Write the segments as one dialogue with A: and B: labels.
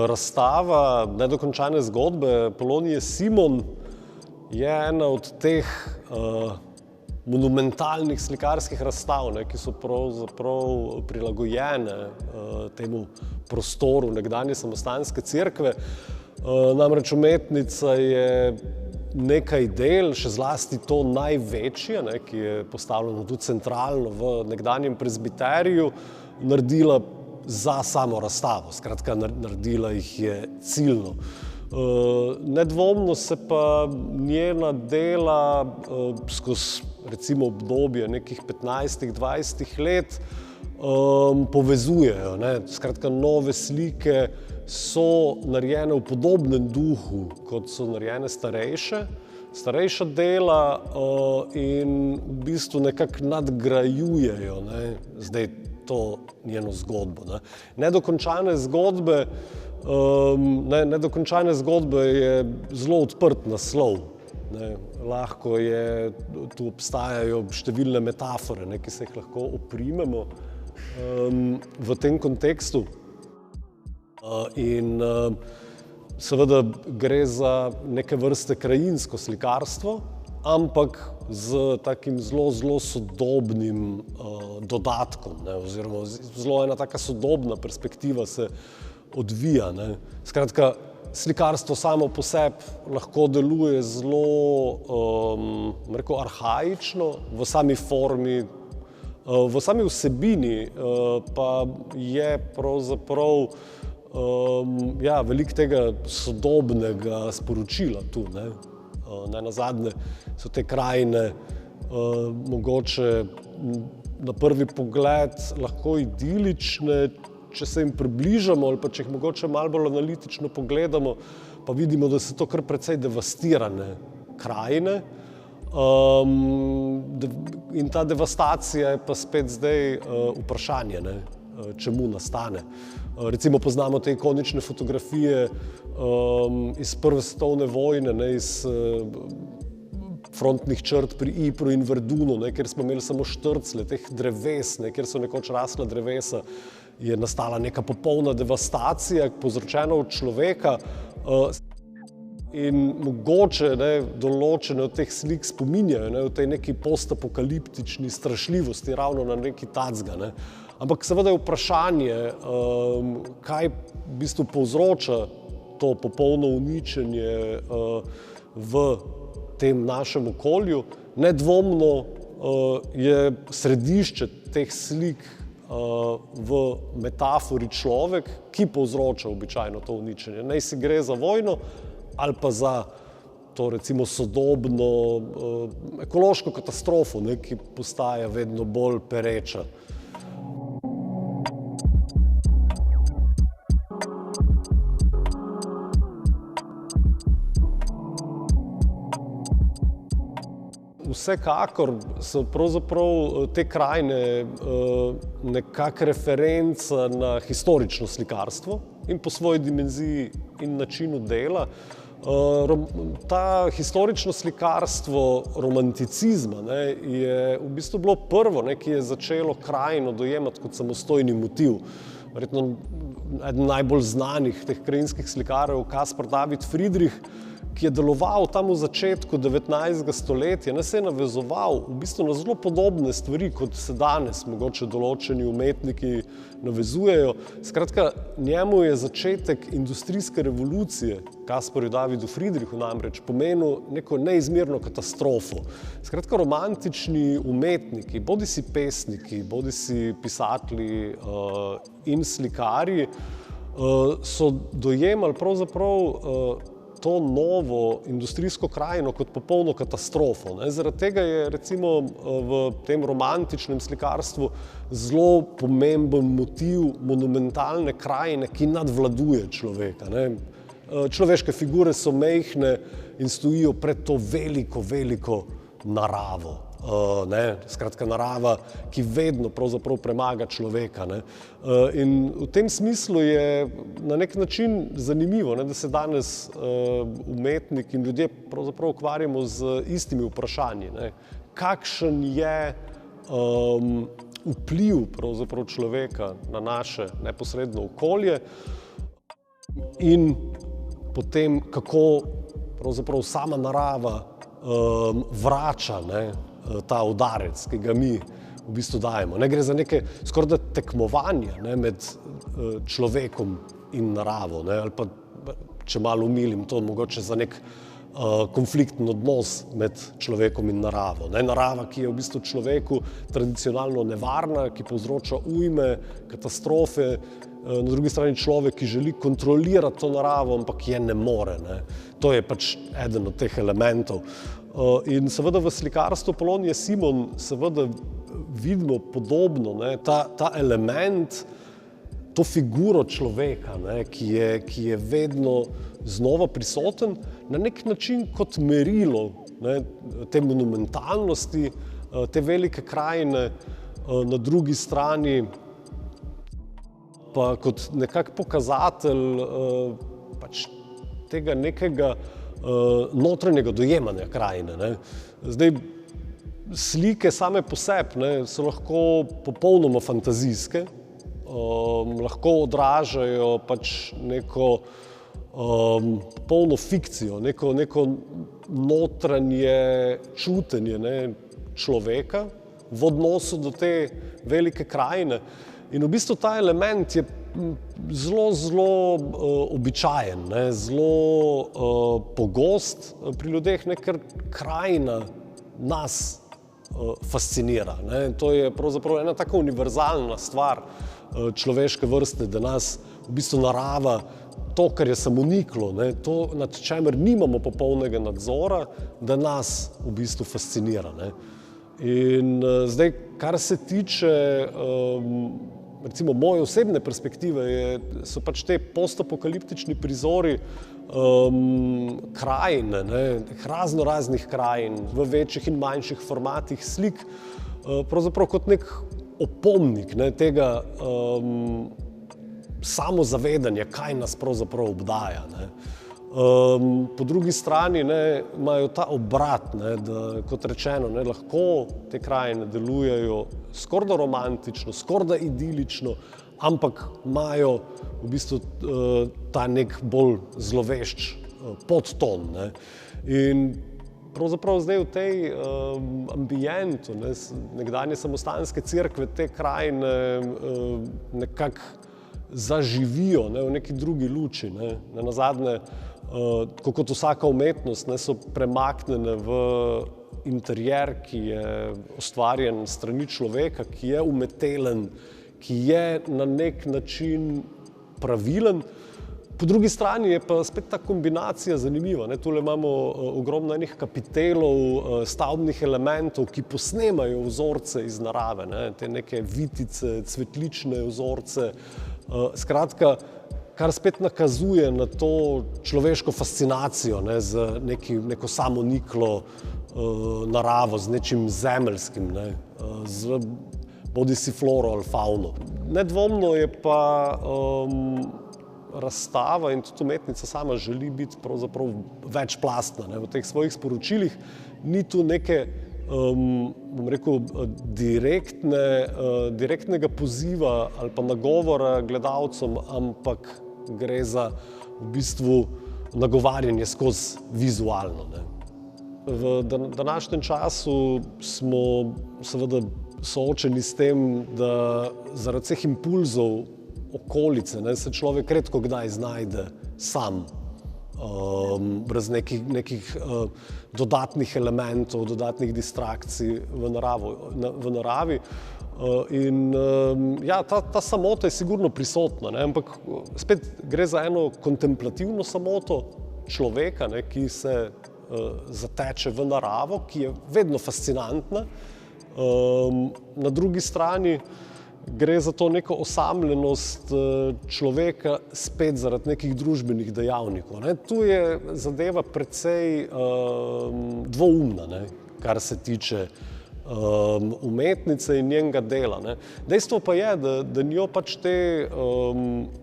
A: Razstava Nedokončane zgodbe Polonije Simon je ena od teh monumentalnih slikarskih razstav, ki so pravzaprav prilagojene temu prostoru nekdanje samostanske cerkve. Namreč umetnica je nekaj del, še zlasti to največje, ki je postavljeno tudi centralno v nekdanjem prezbiteriju, naredila za samo razstavo, skratka naredila jih je ciljno. Nedvomno se pa njena dela skozi recimo obdobje nekih 15-20 let povezujejo. Skratka, nove slike so narejene v podobnem duhu, kot so narejene starejša dela in v bistvu nekako nadgrajujejo zdaj to njeno zgodbo. Nedokončane zgodbe je zelo odprt naslov. Lahko je, tu obstajajo številne metafore, ki se jih lahko oprimemo v tem kontekstu. In seveda gre za neke vrste krajinsko slikarstvo, ampak z takim zelo sodobnim dodatkom, oziroma zelo ena taka sodobna perspektiva se odvija. Skratka, slikarstvo samo po sebi lahko deluje zelo, arhaično v sami formi, v sami vsebini pa je pravzaprav veliko tega sodobnega sporočila tu. Nenazadnje so te krajine mogoče na prvi pogled lahko idilične, če se jim približamo ali pa če jih mogoče malo bolj analitično pogledamo, pa vidimo, da so to kar precej devastirane krajine. In ta devastacija je pa spet zdaj vprašanje, čemu nastane. Recimo poznamo te ikonične fotografije iz Prve svetovne vojne, iz frontnih črt pri Ypru in Verdunu, kjer smo imeli samo štrcle teh dreves, kjer so nekoč rasla drevesa, je nastala neka popolna devastacija, povzročena od človeka. In mogoče določene od teh slik spominjajo v tej neki postapokaliptični strašljivosti ravno na nekaj takega. Ampak seveda je vprašanje, kaj v bistvu povzroča to popolno uničenje v tem našem okolju. Nedvomno je središče teh slik v metafori človek, ki povzroča običajno to uničenje. Naj si gre za vojno ali pa za to recimo sodobno ekološko katastrofo, ki postaja vedno bolj pereča. Vsekakor so pravzaprav te krajine nekako referenca na historično slikarstvo in po svoji dimenziji in načinu dela. Ta historično slikarstvo romanticizma je v bistvu bilo prvo, ki je začelo krajino dojemati kot samostojni motiv. Verjetno eden najbolj znanih teh krajinskih slikarjev, Caspar David Friedrich, ki je deloval tam v začetku 19. stoletja, se je navezoval v bistvu na zelo podobne stvari, kot se danes mogoče določeni umetniki navezujejo. Skratka, njemu je začetek industrijske revolucije, Casparju Davidu Friedrichu namreč, pomenil neko neizmerno katastrofo. Skratka, romantični umetniki, bodisi pesniki, bodisi pisatelji in slikarji, so dojemali pravzaprav to novo industrijsko krajino kot popolno katastrofo. Zaradi tega je recimo v tem romantičnem slikarstvu zelo pomemben motiv monumentalne krajine, ki nadvladuje človeka. Človeške figure so majhne in stojijo pred to veliko naravo. Skratka, narava, ki vedno pravzaprav premaga človeka. In v tem smislu je na nek način zanimivo, da se danes umetniki in ljudje pravzaprav ukvarjamo z istimi vprašanji. Kakšen je vpliv pravzaprav človeka na naše neposredno okolje? in potem kako pravzaprav sama narava vrača, ne, ta udarec, ki ga mi v bistvu dajemo. Ne, gre za neke skoraj tekmovanja, ne, med človekom in naravo, ne, ali pa, če malo umilim to, mogoče za nek konflikten odnos med človekom in naravo. Ne, narava, ki je v bistvu človeku tradicionalno nevarna, ki povzroča ujme, katastrofe, na drugi strani človek, ki želi kontrolirati to naravo, ampak je ne more. Ne. To je pač eden od teh elementov. In seveda v slikarstvu Polonije Simon seveda vidimo podobno, ne, ta element, to figuro človeka, ne, ki je vedno znova prisoten, na nek način kot merilo, ne, te monumentalnosti, te velike krajine, na drugi strani pa kot nekak pokazatelj pač tega nekega notranjega dojemanja krajine. Ne. Zdaj, slike same po sebi, ne, so lahko popolnoma fantazijske, lahko odražajo pač neko polno fikcijo, neko notranje čutenje, ne, človeka v odnosu do te velike krajine. In v bistvu ta element je zelo običajen, ne, zelo pogost pri ljudeh, ne, ker krajina nas fascinira. Ne. To je pravzaprav ena taka univerzalna stvar človeške vrste, da nas v bistvu narava, to, kar je samoniklo, ne, to, nad čemer nimamo popolnega nadzora, da nas v bistvu fascinira. Ne. In zdaj, kar se tiče recimo moje osebne perspektive, so pač te postapokaliptični prizori krajine, ne, razno raznih krajin v večjih in manjših formatih slik, pravzaprav kot nek opomnik, ne, tega samozavedanja, kaj nas pravzaprav obdaja. Ne. Po drugi strani, ne, imajo ta obrat, ne, da, kot rečeno, ne, lahko te krajine delujejo skoraj romantično, skoraj idilično, ampak imajo v bistvu ta nek bolj zlovešč podton. Ne. In pravzaprav zdaj v tej ambientu, ne, nekdanje samostanske cerkve, te krajine nekako zaživijo, ne, v neki drugi luči. Ne. Nenazadnje, tako kot vsaka umetnost, ne, so premaknjene v interjer, ki je ustvarjen s strani človeka, ki je umetelen, ki je na nek način pravilen. Po drugi strani je pa spet ta kombinacija zanimiva. Ne. Tule imamo ogromno enih kapitelov, stavbnih elementov, ki posnemajo vzorce iz narave, ne. Te neke vitice, cvetlične vzorce. Skratka, kar spet nakazuje na to človeško fascinacijo, ne, z neko samoniklo naravo, z nečim zemeljskim, ne, z bodisi floro ali fauno. Nedvomno je pa razstava in tudi umetnica sama želi biti pravzaprav večplastna, ne, v teh svojih sporočilih. Ni tu neke, bom rekel, direktnega poziva ali pa nagovora gledalcem, ampak gre za v bistvu nagovarjanje skozi vizualno. Ne. V današnjem času smo seveda soočeni s tem, da zaradi vseh impulzov okolice, ne, se človek redko kdaj znajde sam, brez nekih dodatnih elementov, dodatnih distrakcij v naravi. In ja, ta samota je sigurno prisotna, ne, ampak spet gre za eno kontemplativno samoto človeka, ne, ki se zateče v naravo, ki je vedno fascinantna. Na drugi strani gre za to neko osamljenost človeka spet zaradi nekih družbenih dejavnikov. Ne. Tu je zadeva precej dvoumna, ne, kar se tiče umetnice in njenega dela. Ne. Dejstvo pa je, da njo pač te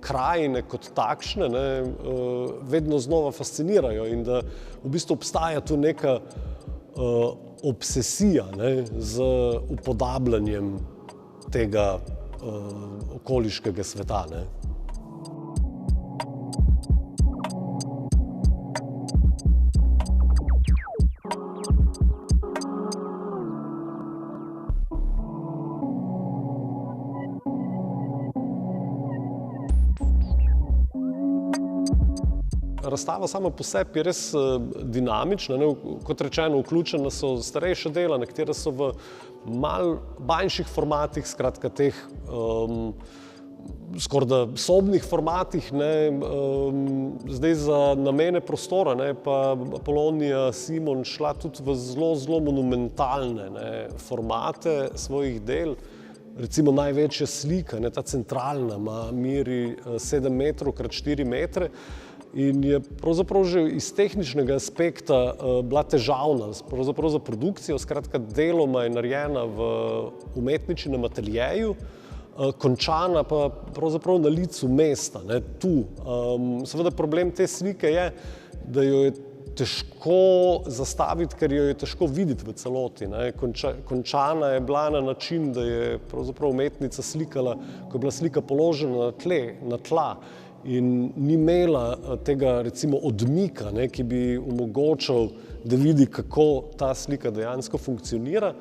A: krajine kot takšne, ne, vedno znova fascinirajo in da v bistvu obstaja tu neka obsesija, ne, z upodabljanjem tega okoliškega sveta. Ne. razstava sama po sebi je res dinamična, ne? Kot rečeno, vključena so starejša dela, nekatera so v malo manjših formatih, skratka teh skorajda sobnih formatih, ne? Zdaj za namene prostora, ne, pa Polonija Simon šla tudi v zelo monumentalne, ne, formate svojih del. Recimo največja slika, ne, ta centralna, meri 7 metrov krat 4 metre in je pravzaprav že iz tehničnega aspekta bila težavna, pravzaprav za produkcijo, skratka deloma je narejena v umetničinem ateljeju, končana pa pravzaprav na licu mesta, ne, tu. Seveda problem te slike je, da jo je težko zastaviti, ker jo je težko videti v celoti, ne. Končana je bila na način, da je pravzaprav umetnica slikala, ko je bila slika položena na tla in ni imela tega recimo odmika, ne, ki bi omogočal, da vidi, kako ta slika dejansko funkcionira.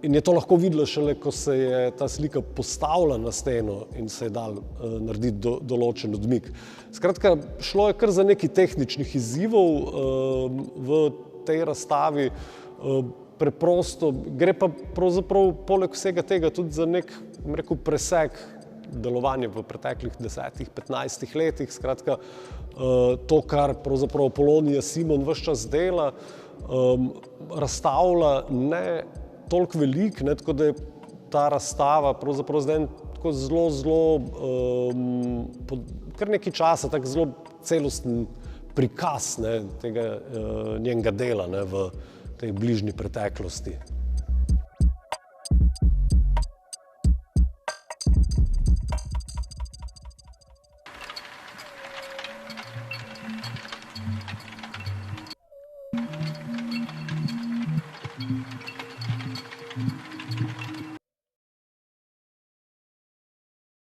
A: In je to lahko videla šele, ko se je ta slika postavila na steno in se je dal narediti določen odmik. Skratka, šlo je kar za nekaj tehničnih izzivov v tej razstavi. Preprosto gre pa pravzaprav poleg vsega tega tudi za nek, bom rekel, presek delovanja v preteklih 10-15 letih. Skratka, to, kar pravzaprav Polonija Simon ves čas dela, razstavlja ne toliko veliko, ne, tako da je ta razstava pravzaprav zdaj tako kar nekaj časa, tak zelo celosten prikaz, ne, tega njenega dela, ne, v tej bližnji preteklosti.